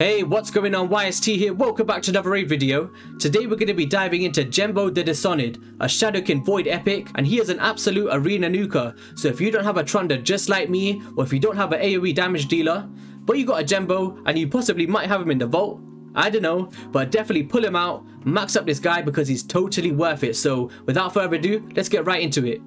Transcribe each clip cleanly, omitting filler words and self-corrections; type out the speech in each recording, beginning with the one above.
Hey, what's going on? YST here. Welcome back to another raid video. Today we're going to be diving into Genbo the Dishonoured, a Shadowkin Void epic, and he is an absolute arena nuker. So if you don't have a Trunder just like me, or if you don't have an AoE damage dealer, but you got a Genbo and you possibly might have him in the vault, I don't know, but definitely pull him out, max up this guy because he's totally worth it. So without further ado, let's get right into it.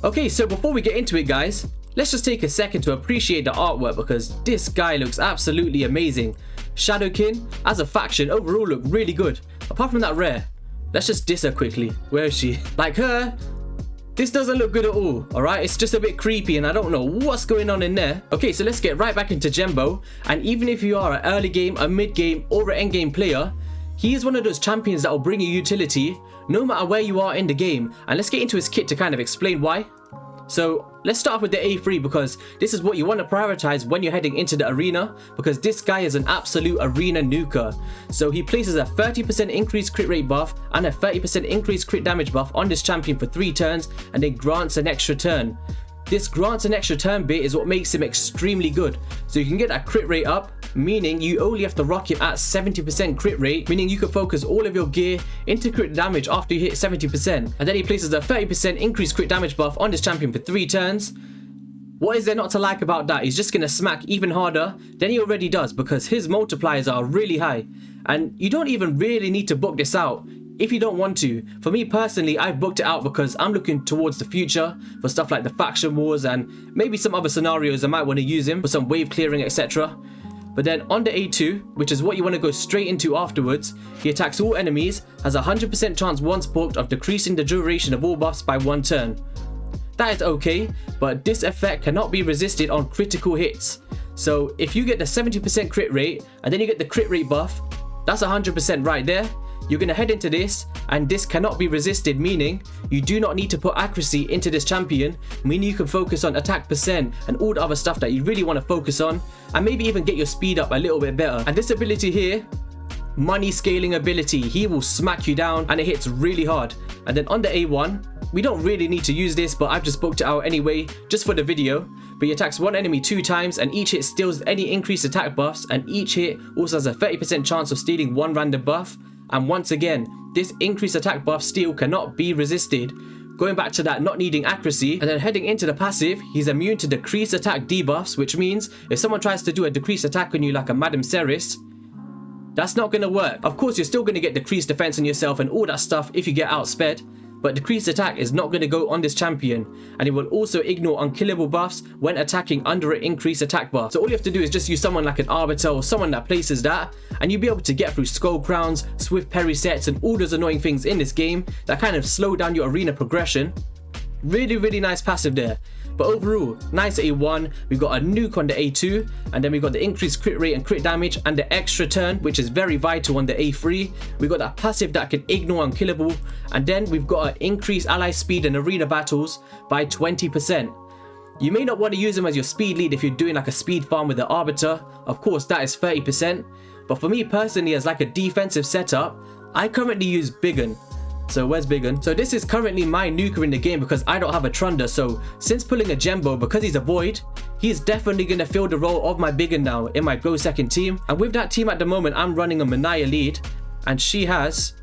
Okay, so before we get into it, guys, let's just take a second to appreciate the artwork because this guy looks absolutely amazing. Shadowkin, as a faction, overall look really good. Apart from that rare. Let's just diss her quickly. Where is she? Like her, this doesn't look good at all, alright? It's just a bit creepy and I don't know what's going on in there. Okay, so let's get right back into Genbo. And even if you are an early game, a mid game, or an end game player, he is one of those champions that will bring you utility no matter where you are in the game. And let's get into his kit to kind of explain why. So let's start off with the A3 because this is what you want to prioritize when you're heading into the arena, because this guy is an absolute arena nuker. So he places a 30% increased crit rate buff and a 30% increased crit damage buff on this champion for 3 turns, and then grants an extra turn. This grants an extra turn bit is what makes him extremely good. So you can get that crit rate up, meaning you only have to rock him at 70% crit rate, meaning you can focus all of your gear into crit damage after you hit 70%. And then he places a 30% increased crit damage buff on this champion for 3 turns. What is there not to like about that? He's just going to smack even harder than he already does because his multipliers are really high. And you don't even really need to book this out if you don't want to. For me personally, I've booked it out because I'm looking towards the future for stuff like the faction wars and maybe some other scenarios I might want to use him for some wave clearing, etc. But then on the A2, which is what you want to go straight into afterwards, he attacks all enemies, has a 100% chance once booked of decreasing the duration of all buffs by 1 turn. That is okay, but this effect cannot be resisted on critical hits. So if you get the 70% crit rate and then you get the crit rate buff, that's 100% right there. You're going to head into this and this cannot be resisted, meaning you do not need to put accuracy into this champion, meaning you can focus on attack percent and all the other stuff that you really want to focus on, and maybe even get your speed up a little bit better. And this ability here, money scaling ability, he will smack you down and it hits really hard. And then on the A1, we don't really need to use this, but I've just booked it out anyway just for the video. But he attacks one enemy 2 times and each hit steals any increased attack buffs, and each hit also has a 30% chance of stealing 1 random buff. And once again, this increased attack buff steal cannot be resisted. Going back to that not needing accuracy, and then heading into the passive, he's immune to decreased attack debuffs, which means if someone tries to do a decreased attack on you like a Madame Ceres, that's not going to work. Of course, you're still going to get decreased defense on yourself and all that stuff if you get outsped, but decreased attack is not going to go on this champion, and it will also ignore unkillable buffs when attacking under an increased attack buff. So all you have to do is just use someone like an Arbiter or someone that places that, and you'll be able to get through Skull Crowns, Swift Parry sets, and all those annoying things in this game that kind of slow down your arena progression. Really nice passive there. But overall, nice A1, we've got a nuke on the A2, and then we've got the increased crit rate and crit damage and the extra turn, which is very vital on the A3. We've got that passive that can ignore unkillable, and then we've got to increase ally speed in arena battles by 20%. You may not want to use him as your speed lead if you're doing like a speed farm with the Arbiter. Of course, that is 30%. But for me personally, as like a defensive setup, I currently use Biggin. So where's Biggin? So this is currently my nuker in the game because I don't have a Trunder. So since pulling a Genbo, because he's a Void, he's definitely going to fill the role of my Biggin now in my Go second team. And with that team at the moment, I'm running a Manaya lead and she has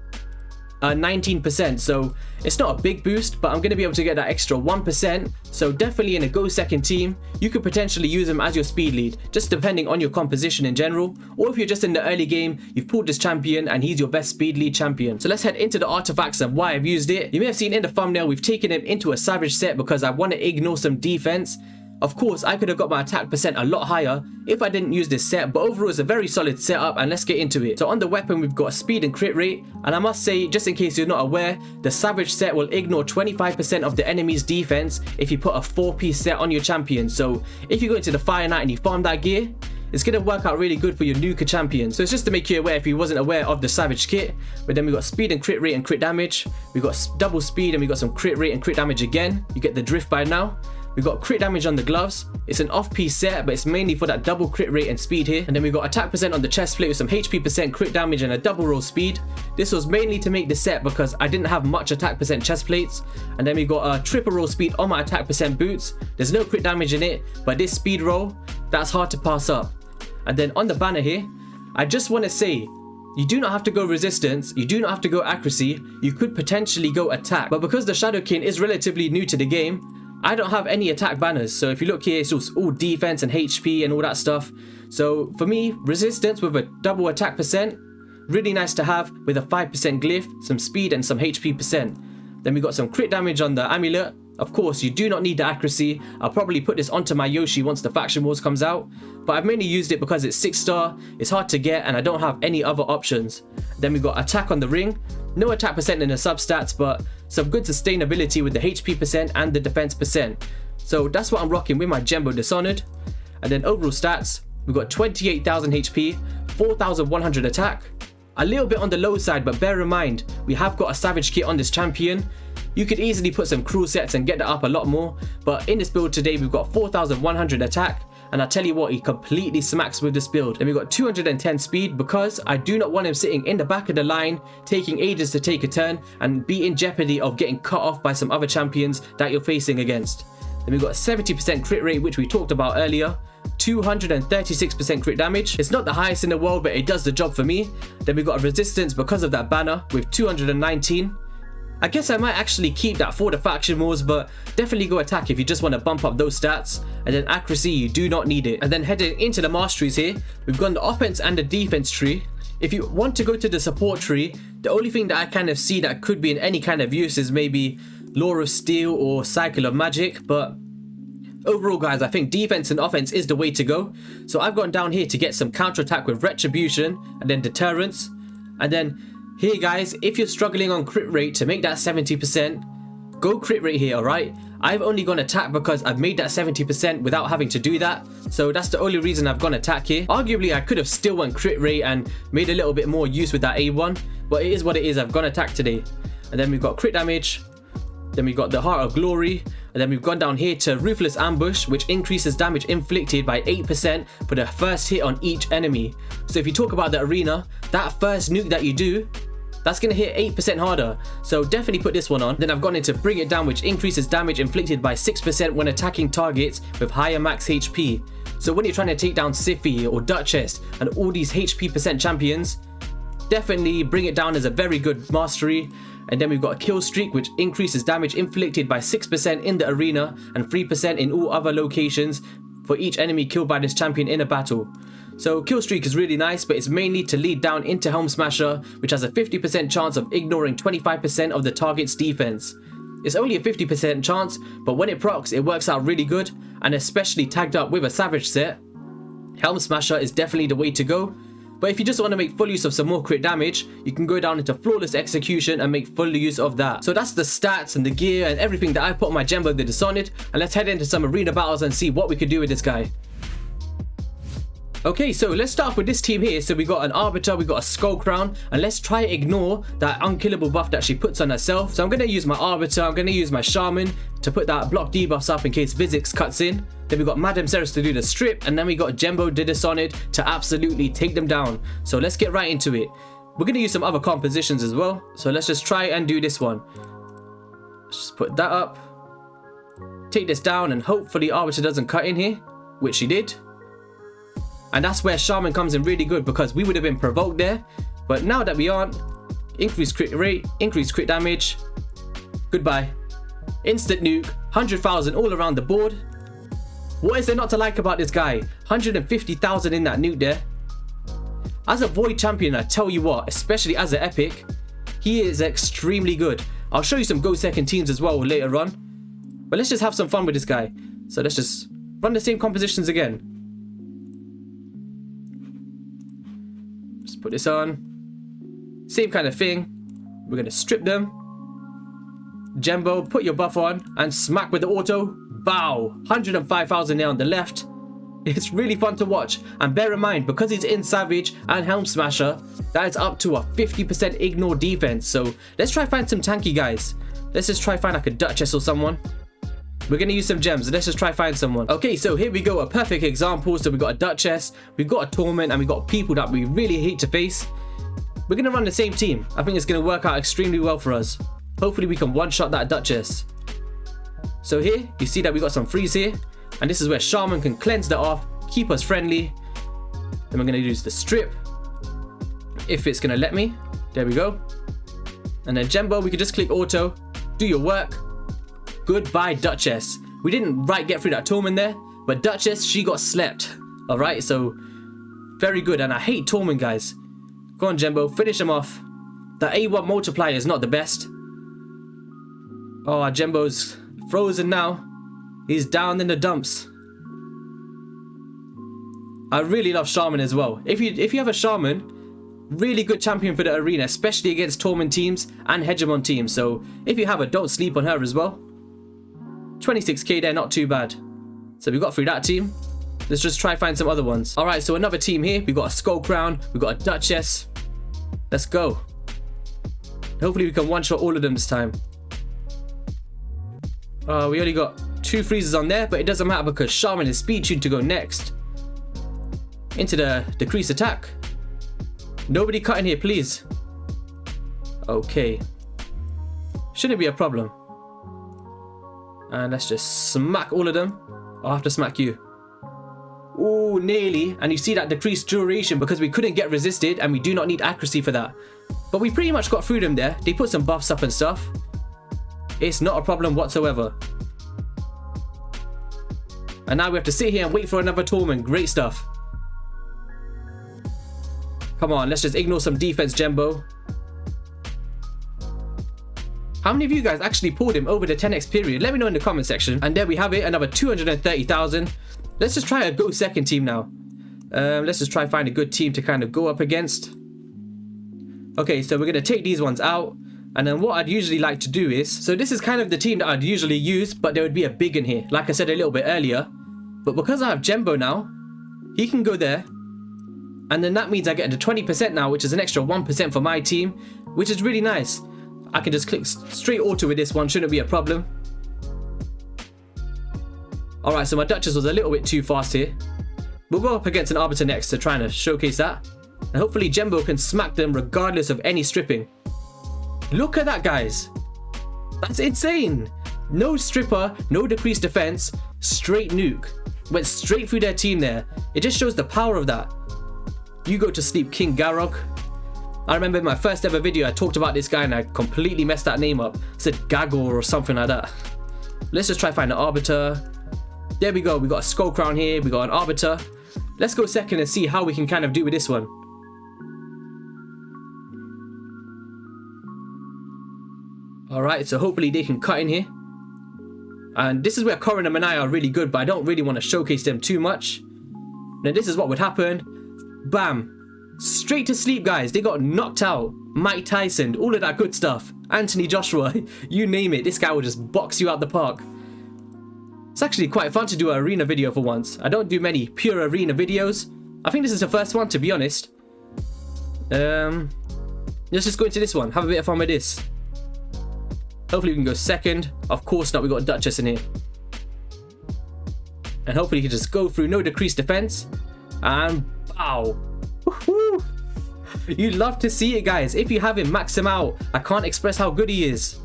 19%. So it's not a big boost, but I'm going to be able to get that extra 1%. So definitely in a Go second team, you could potentially use him as your speed lead, just depending on your composition in general. Or if you're just in the early game, you've pulled this champion and he's your best speed lead champion. So let's head into the artifacts and why I've used it. You may have seen in the thumbnail, we've taken him into a Savage set because I want to ignore some defense. Of course, I could have got my attack percent a lot higher if I didn't use this set, but overall it's a very solid setup, and let's get into it. So on the weapon, we've got speed and crit rate, and I must say, just in case you're not aware, the Savage set will ignore 25% of the enemy's defense if you put a 4-piece set on your champion. So if you go into the Fire Knight and you farm that gear, it's going to work out really good for your nuker champion. So it's just to make you aware if you wasn't aware of the Savage kit. But then we've got speed and crit rate and crit damage. We've got double speed and we've got some crit rate and crit damage again. You get the drift by now. We've got crit damage on the gloves. It's an off-piece set, but it's mainly for that double crit rate and speed here. And then we've got attack percent on the chest plate with some HP percent, crit damage, and a double roll speed. This was mainly to make the set because I didn't have much attack percent chest plates. And then we've got a triple roll speed on my attack percent boots. There's no crit damage in it, but this speed roll, that's hard to pass up. And then on the banner here, I just want to say, you do not have to go resistance, you do not have to go accuracy, you could potentially go attack. But because the Shadowkin is relatively new to the game, I don't have any attack banners. So if you look here, it's all defense and HP and all that stuff. So for me, resistance with a double attack percent, really nice to have with a 5% glyph, some speed and some HP percent. Then we got some crit damage on the amulet. Of course, you do not need the accuracy. I'll probably put this onto my Yoshi once the Faction Wars comes out. But I've mainly used it because it's 6-star, it's hard to get, and I don't have any other options. Then we got attack on the ring. No attack percent in the substats, but some good sustainability with the HP percent and the defense percent. So that's what I'm rocking with my Genbo Dishonored. And then overall stats, we've got 28,000 HP, 4,100 attack. A little bit on the low side, but bear in mind, we have got a Savage kit on this champion. You could easily put some cruel sets and get that up a lot more, but in this build today we've got 4,100 attack, and I tell you what, he completely smacks with this build. And we've got 210 speed because I do not want him sitting in the back of the line, taking ages to take a turn, and be in jeopardy of getting cut off by some other champions that you're facing against. Then we've got 70% crit rate, which we talked about earlier. 236% crit damage. It's not the highest in the world, but it does the job for me. Then we've got a resistance because of that banner with 219. I guess I might actually keep that for the Faction Wars, but definitely go attack if you just want to bump up those stats. And then accuracy, you do not need it. And then heading into the Masteries here, we've got the offense and the defense tree. If you want to go to the support tree, the only thing that I kind of see that could be in any kind of use is maybe Lore of Steel or Cycle of Magic, but overall guys, I think defense and offense is the way to go. So I've gone down here to get some counterattack with Retribution and then Deterrence. And then here guys, if you're struggling on crit rate to make that 70%, go crit rate here, alright? I've only gone attack because I've made that 70% without having to do that. So that's the only reason I've gone attack here. Arguably I could have still went crit rate and made a little bit more use with that A1, but it is what it is. I've gone attack today. And then we've got crit damage. Then we've got the Heart of Glory. And then we've gone down here to Ruthless Ambush, which increases damage inflicted by 8% for the first hit on each enemy. So if you talk about the arena, that first nuke that you do, that's going to hit 8% harder. So definitely put this one on. Then I've gone into Bring It Down, which increases damage inflicted by 6% when attacking targets with higher max HP. So when you're trying to take down Siphi or Duchess and all these HP percent champions, definitely Bring It Down is a very good mastery. And then we've got a Kill Streak, which increases damage inflicted by 6% in the arena and 3% in all other locations for each enemy killed by this champion in a battle. So Kill Streak is really nice, but it's mainly to lead down into Helm Smasher, which has a 50% chance of ignoring 25% of the target's defense. It's only a 50% chance, but when it procs, it works out really good, and especially tagged up with a Savage set, Helm Smasher is definitely the way to go. But if you just want to make full use of some more crit damage, you can go down into Flawless Execution and make full use of that. So that's the stats and the gear and everything that I put on my Genbo the Dishonored, and let's head into some arena battles and see what we could do with this guy. Okay, so let's start off with this team here. So we got an Arbiter, we got a Skull Crown, and let's try ignore that unkillable buff that she puts on herself. So I'm going to use my Arbiter, I'm going to use my Shaman to put that block debuffs up in case Vizix cuts in. Then we got Madame Ceres to do the strip, and then we got Genbo the Dishonored to absolutely take them down. So let's get right into it. We're going to use some other compositions as well. So let's just try and do this one. Let's just put that up. Take this down, and hopefully Arbiter doesn't cut in here, which she did. And that's where Shaman comes in really good, because we would have been provoked there. But now that we aren't, increased crit rate, increased crit damage. Goodbye. Instant nuke, 100,000 all around the board. What is there not to like about this guy? 150,000 in that nuke there. As a Void champion, I tell you what, especially as an epic, he is extremely good. I'll show you some Go Second teams as well later on. But let's just have some fun with this guy. So let's just run the same compositions again. Put this on. Same kind of thing. We're going to strip them. Genbo, put your buff on and smack with the auto. Bow. 105,000 there on the left. It's really fun to watch. And bear in mind, because he's in Savage and Helm Smasher, that is up to a 50% ignore defense. So let's try find some tanky guys. Let's just try find like a Duchess or someone. We're going to use some gems. Let's just try find someone. Okay, so here we go. A perfect example. So we've got a Duchess, we've got a Torment, and we've got people that we really hate to face. We're going to run the same team. I think it's going to work out extremely well for us. Hopefully we can one-shot that Duchess. So here, you see that we got some freeze here. And this is where Shaman can cleanse that off, keep us friendly. Then we're going to use the strip. If it's going to let me. There we go. And then Genbo, we could just click auto. Do your work. Goodbye, Duchess. We didn't get through that Torment there. But Duchess, she got slept. Alright, so very good. And I hate Torment, guys. Go on, Genbo. Finish him off. The A1 multiplier is not the best. Oh, Genbo's frozen now. He's down in the dumps. I really love Shaman as well. If you have a Shaman, really good champion for the arena, especially against Torment teams and Hegemon teams. So if you have her, don't sleep on her as well. 26k there, not too bad. So we got through that team. Let's just try find some other ones. All right, so another team here. We got a Skull Crown. We got a Duchess. Let's go. Hopefully we can one-shot all of them this time. We only got 2 freezes on there, but it doesn't matter because Shaman is speed tuned to go next. Into the decrease attack. Nobody cut in here, please. Okay. Shouldn't be a problem. And let's just smack all of them. I'll have to smack you. Ooh, nearly. And you see that decreased duration because we couldn't get resisted and we do not need accuracy for that. But we pretty much got through them there. They put some buffs up and stuff. It's not a problem whatsoever. And now we have to sit here and wait for another Torment. Great stuff. Come on, let's just ignore some defense, Genbo. How many of you guys actually pulled him over the 10x period? Let me know in the comment section. And there we have it, another 230,000. Let's just try a go second team now. Let's just try find a good team to kind of go up against. Okay, so we're going to take these ones out. And then what I'd usually like to do is, so this is kind of the team that I'd usually use, but there would be a big in here, like I said a little bit earlier. But because I have Genbo now, he can go there. And then that means I get the 20% now, which is an extra 1% for my team, which is really nice. I can just click straight auto with this one, shouldn't be a problem. Alright, so my Duchess was a little bit too fast here. We'll go up against an Arbiter next to try and showcase that. And hopefully Genbo can smack them regardless of any stripping. Look at that, guys. That's insane. No stripper, no decreased defense, straight nuke. Went straight through their team there. It just shows the power of that. You go to sleep, King Garrock. I remember in my first ever video I talked about this guy and I completely messed that name up. I said Gagor or something like that. Let's just try find an Arbiter. There we go. We got a Skull Crown here. We got an Arbiter. Let's go second and see how we can kind of do with this one. Alright, so hopefully they can cut in here. And this is where Corin and Manai are really good, but I don't really want to showcase them too much. Now this is what would happen. Bam. Straight to sleep, guys. They got knocked out. Mike Tyson, all of that good stuff. Anthony Joshua, you name it. This guy will just box you out the park. It's actually quite fun to do an arena video for once. I don't do many pure arena videos. I think this is the first one, to be honest. Let's just go into this one. Have a bit of fun with this. Hopefully we can go second. Of course not, we got a Duchess in here. And hopefully he can just go through, no decreased defense. And bow. Woohoo! You'd love to see it, guys. If you have him, max him out. I can't express how good he is.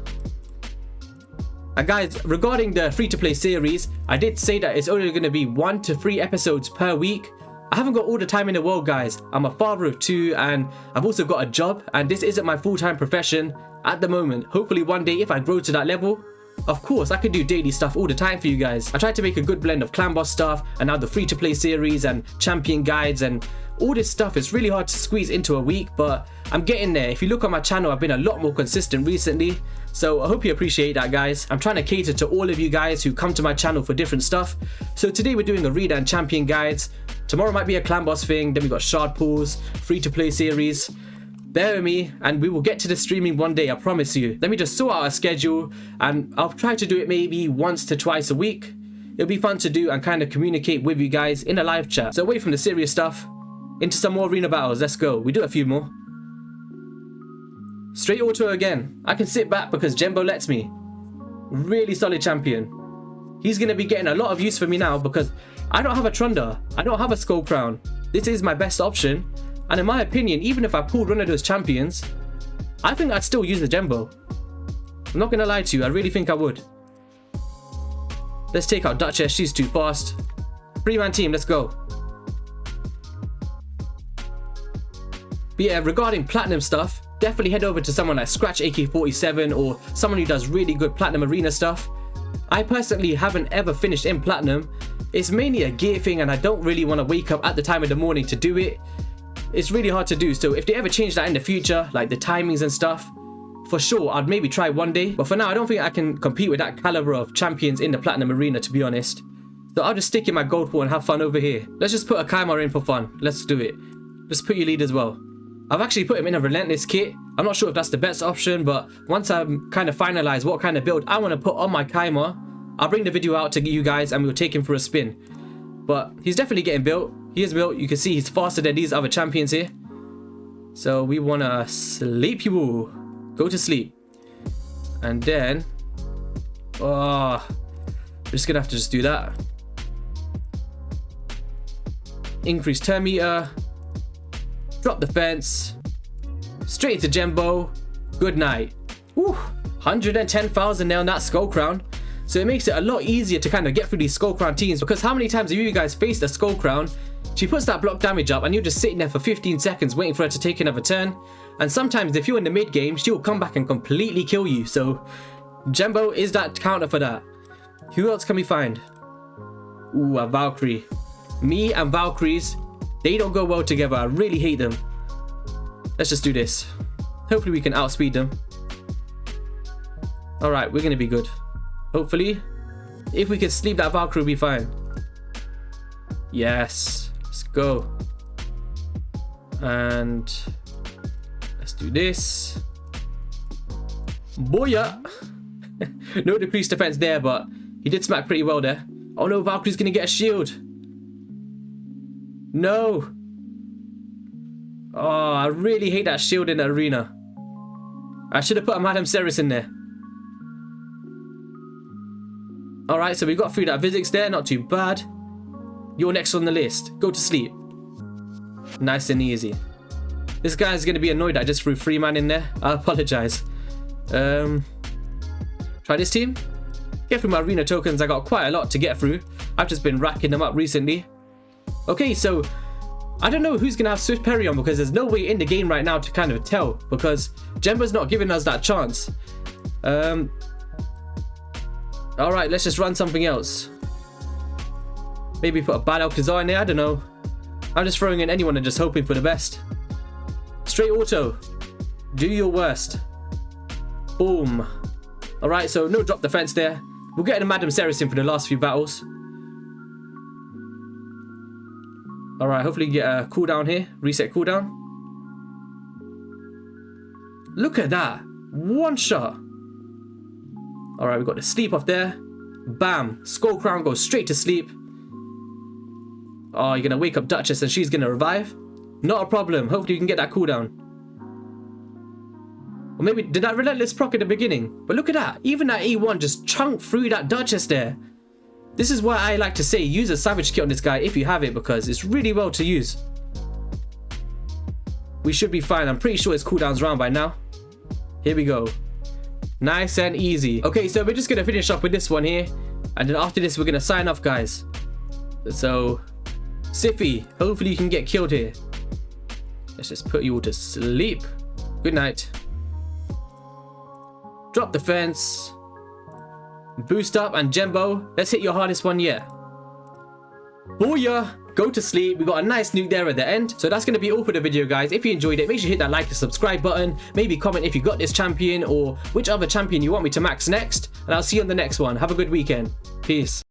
And guys, regarding the free-to-play series, I did say that it's only going to be 1 to 3 episodes per week. I haven't got all the time in the world, guys. I'm a father of 2 and I've also got a job, and this isn't my full-time profession at the moment. Hopefully one day if I grow to that level, of course I could do daily stuff all the time for you guys. I tried to make a good blend of clan boss stuff and now the free-to-play series and champion guides and all this stuff. Is really hard to squeeze into a week, but I'm getting there. If you look on my channel, I've been a lot more consistent recently, so I hope you appreciate that, guys. I'm trying to cater to all of you guys who come to my channel for different stuff. So today we're doing arena and champion guides. Tomorrow might be a clan boss thing. Then we got shard pools, free-to-play series. Bear with me and we will get to the streaming one day, I promise you. Let me just sort out a schedule and I'll try to do it maybe once to twice a week. It'll be fun to do and kind of communicate with you guys in a live chat. So away from the serious stuff, into some more arena battles. Let's go. We do a few more. Straight auto again. I can sit back because Genbo lets me. Really solid champion. He's going to be getting a lot of use for me now because I don't have a Trunda. I don't have a Skull Crown. This is my best option. And in my opinion, even if I pulled one of those champions, I think I'd still use the Genbo. I'm not going to lie to you. I really think I would. Let's take out Duchess. She's too fast. 3-man team. Let's go. But yeah, regarding platinum stuff, definitely head over to someone like Scratch AK47 or someone who does really good platinum arena stuff. I personally haven't ever finished in platinum. It's mainly a gear thing and I don't really want to wake up at the time of the morning to do it. It's really hard to do, so if they ever change that in the future, like the timings and stuff, for sure I'd maybe try one day. But for now I don't think I can compete with that caliber of champions in the platinum arena, to be honest. So I'll just stick in my gold pool and have fun over here. Let's just put a Kymar in for fun. Let's do it. Let's put your lead as well. I've actually put him in a relentless kit. I'm not sure if that's the best option, but once I'm kind of finalized what kind of build I want to put on my Kymar, I'll bring the video out to you guys and we'll take him for a spin. But he's definitely getting built. He is built. You can see he's faster than these other champions here. So we want to sleep you all. Go to sleep. And then... oh, we're just going to have to just do that. Increase turn meter. Drop the fence. Straight into Genbo. Good night. Woo, 110,000 now on that skull crown. So it makes it a lot easier to kind of get through these skull crown teams, because how many times have you guys faced a skull crown? She puts that block damage up and you're just sitting there for 15 seconds waiting for her to take another turn. And sometimes if you're in the mid game, she will come back and completely kill you. So Genbo is that counter for that. Who else can we find? Ooh, a Valkyrie. Me and Valkyries, they don't go well together. I really hate them. Let's just do this. Hopefully we can outspeed them. Alright, we're going to be good. Hopefully. If we can sleep that Valkyrie, we'll be fine. Yes. Let's go. And let's do this. Booyah! No decreased defense there, but he did smack pretty well there. Oh no, Valkyrie's going to get a shield. No. Oh, I really hate that shield in the arena. I should have put a Madame Ceres in there. Alright, so we got through that physics there. Not too bad. You're next on the list. Go to sleep. Nice and easy. This guy's going to be annoyed I just threw 3 man in there. I apologize. Try this team. Get through my arena tokens. I got quite a lot to get through. I've just been racking them up recently. Okay, so I don't know who's going to have Swift Parry on, because there's no way in the game right now to kind of tell, because Genbo's not giving us that chance. Alright, let's just run something else. Maybe put a bad Alcazar in there, I don't know. I'm just throwing in anyone and just hoping for the best. Straight auto. Do your worst. Boom. Alright, so no drop defense there. We'll get a Madame Ceres in for the last few battles. Alright, hopefully get a cooldown here. Reset cooldown. Look at that. One shot. Alright, we got the sleep off there. Bam. Skull crown goes straight to sleep. Oh, you're going to wake up Duchess and she's going to revive? Not a problem. Hopefully you can get that cooldown. Or maybe, did that relentless proc at the beginning? But look at that. Even that E1 just chunked through that Duchess there. This is why I like to say use a Savage kit on this guy if you have it, because it's really well to use. We should be fine. I'm pretty sure his cooldown's around by now. Here we go. Nice and easy. Okay, so we're just going to finish up with this one here. And then after this, we're going to sign off, guys. So, Siffy, hopefully you can get killed here. Let's just put you all to sleep. Good night. Drop the fence. Boost up, and Genbo, let's hit your hardest one yet. Booyah! Go to sleep. We got a nice nuke there at the end. So that's going to be all for the video, guys. If you enjoyed it, make sure you hit that like and subscribe button. Maybe comment if you got this champion or which other champion you want me to max next. And I'll see you on the next one. Have a good weekend. Peace.